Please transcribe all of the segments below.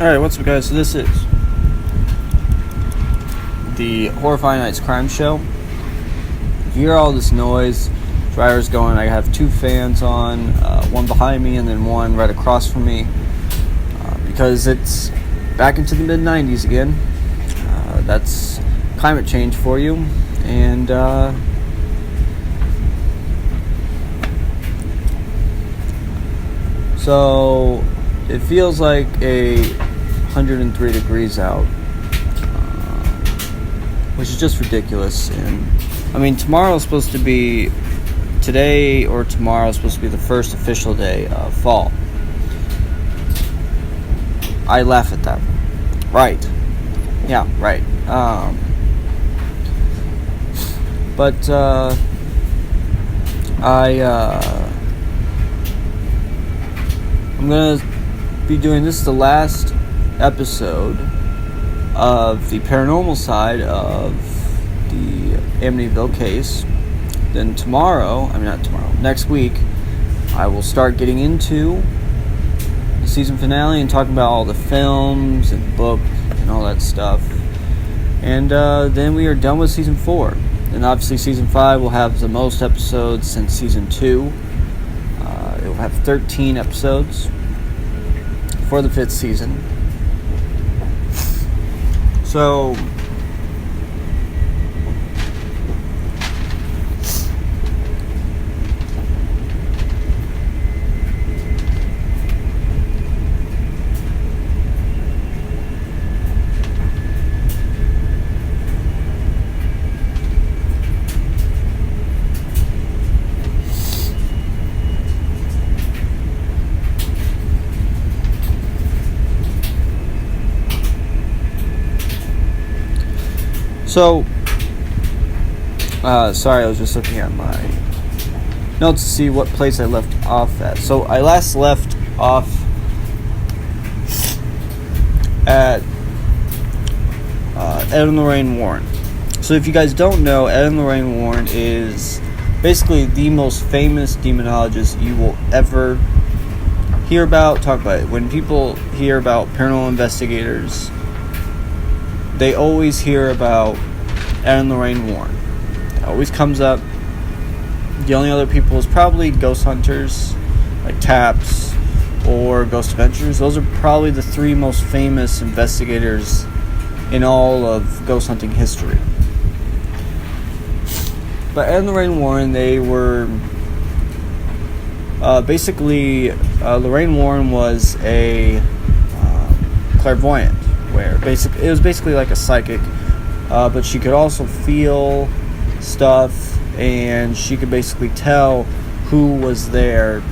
Alright, what's up guys? So this is the Horrifying Nights Crime Show. If you hear all this noise, drivers going, I have two fans on, one behind me and then one right across from me, because it's back into the mid-90s again. That's climate change for you, and so it feels like 103 degrees out, which is just ridiculous. And I mean, today or tomorrow is supposed to be the first official day of fall. I laugh at that. Right. Yeah, right. But I'm gonna be doing this the last episode of the paranormal side of the Amityville case. Then next week, I will start getting into the season finale and talking about all the films and books and all that stuff. And then we are done with season 4. And obviously season 5 will have the most episodes since season 2. It will have 13 episodes for the 5th season. So sorry, I was just looking at my notes to see what place I left off at. So I last left off at Ed and Lorraine Warren. So if you guys don't know, Ed and Lorraine Warren is basically the most famous demonologist you will ever hear about, talk about it. When people hear about paranormal investigators, they always hear about Ed and Lorraine Warren. It always comes up. The only other people is probably ghost hunters, like Taps or Ghost Adventures. Those are probably the 3 most famous investigators in all of ghost hunting history. But Ed and Lorraine Warren, they were basically Lorraine Warren was a clairvoyant, where it was basically like a psychic. But she could also feel stuff, and she could basically tell who was there,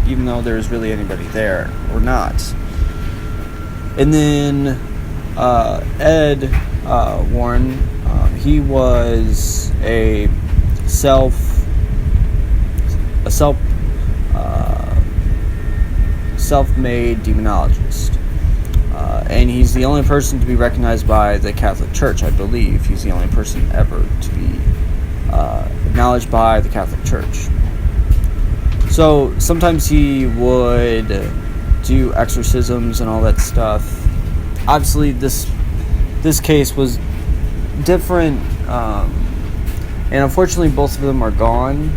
even though there was really anybody there or not. And then Ed Warren, he was a self-made demonologist. And he's the only person to be recognized by the Catholic Church, I believe. He's the only person ever to be acknowledged by the Catholic Church. So sometimes he would do exorcisms and all that stuff. Obviously, this case was different, and unfortunately, both of them are gone.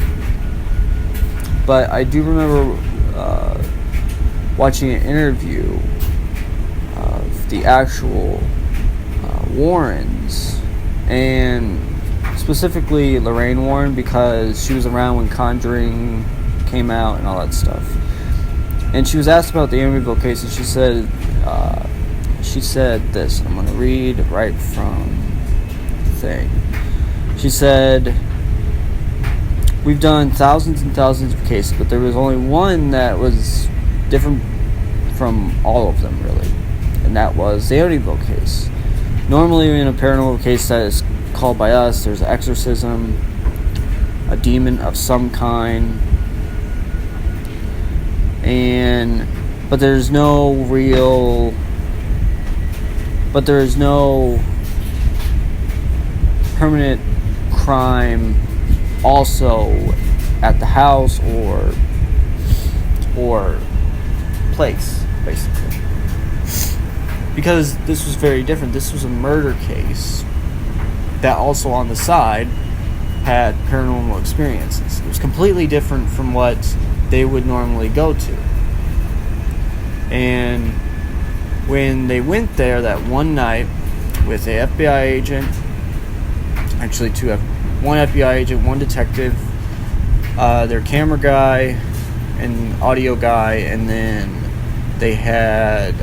But I do remember watching an interview the actual Warrens, and specifically Lorraine Warren, because she was around when Conjuring came out and all that stuff. And she was asked about the Amityville case, and she said this. I'm going to read right from the thing. She said, "We've done thousands and thousands of cases, but there was only one that was different from all of them, really. And that was the Amityville case. Normally in a paranormal case that is called by us, there's an exorcism, a demon of some kind, but there is no permanent crime also at the house or place, basically. because this was very different. This was a murder case that also on the side had paranormal experiences. It was completely different from what they would normally go to. And when they went there that one night with a FBI agent, actually one FBI agent, one detective, their camera guy, an audio guy, and then they had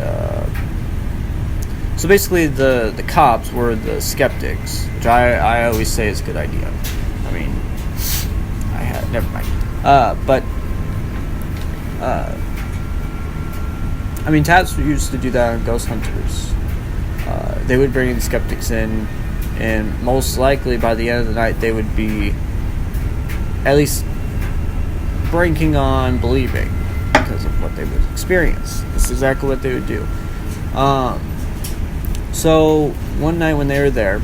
so basically the cops were the skeptics, which I always say is a good idea. I mean, never mind. I mean, Taps used to do that on Ghost Hunters. They would bring the skeptics in, and most likely by the end of the night they would be at least banking on believing because of what they would experience. That's exactly what they would do. So one night when they were there,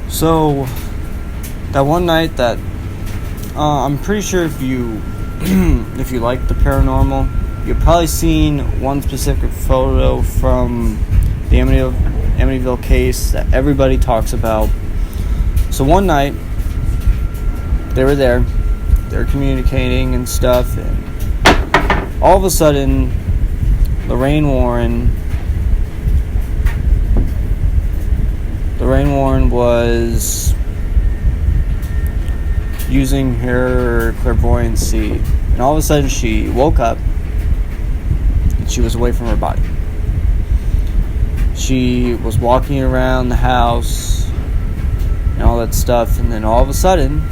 so that one night that I'm pretty sure if you if you like the paranormal, you've probably seen one specific photo from the Amityville case that everybody talks about. So one night they were there, they're communicating and stuff, and all of a sudden Lorraine Warren was using her clairvoyancy, and all of a sudden she woke up and she was away from her body. She was walking around the house and all that stuff, and then all of a sudden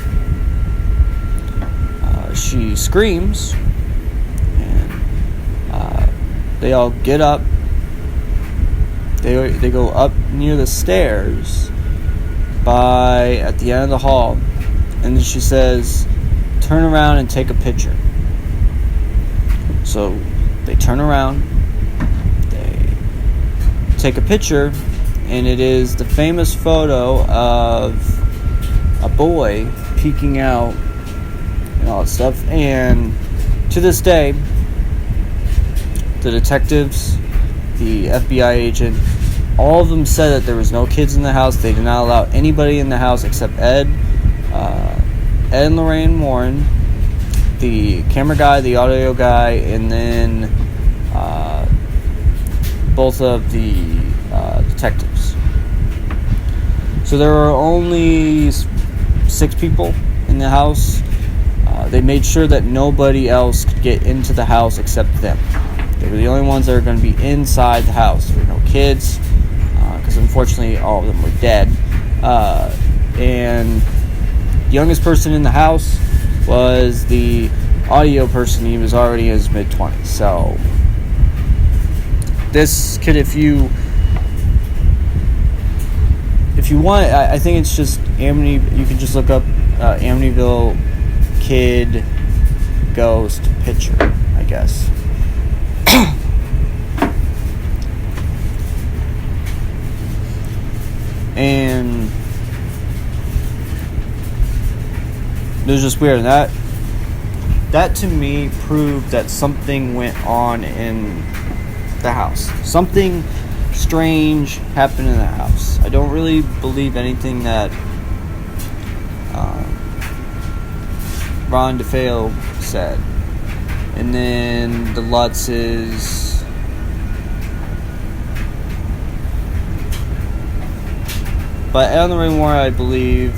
she screams, and they all get up. They go up near the stairs at the end of the hall, and then she says, "Turn around and take a picture." So they turn around, they take a picture, and it is the famous photo of a boy peeking out and all that stuff. And to this day, the detectives, the FBI agent, all of them said that there was no kids in the house. They did not allow anybody in the house except Ed and Lorraine Warren, the camera guy, the audio guy, and then both of the detectives. So there were only 6 people in the house. They made sure that nobody else could get into the house except them. They were the only ones that were going to be inside the house. There were no kids, because unfortunately all of them were dead. And the youngest person in the house was the audio person. He was already in his mid-20s. So this kid, if you want, I think it's just you can just look up Amityville kid ghost picture, I guess. And it was just weird. That to me proved that something went on in the house. Something strange happened in the house. I don't really believe anything that Ron DeFeo said. And then the Lutzes, but Ed and Lorraine Warren, I believe,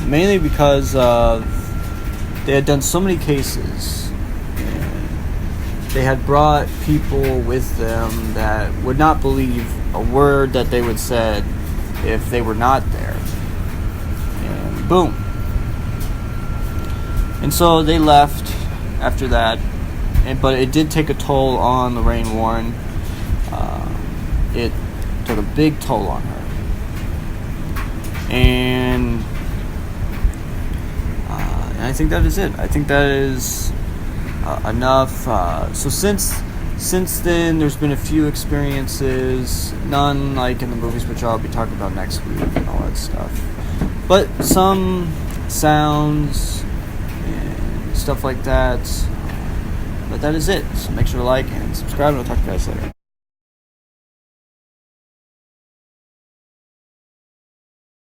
mainly because of they had done so many cases, and they had brought people with them that would not believe a word that they would said if they were not there. And boom. And so they left after that, but it did take a toll on Lorraine Warren. It took a big toll on her. And I think that is it. I think that is enough. So since then, there's been a few experiences, none like in the movies, which I'll be talking about next week and all that stuff. But some sounds and stuff like that. But that is it. So make sure to like and subscribe, and I'll talk to you guys later.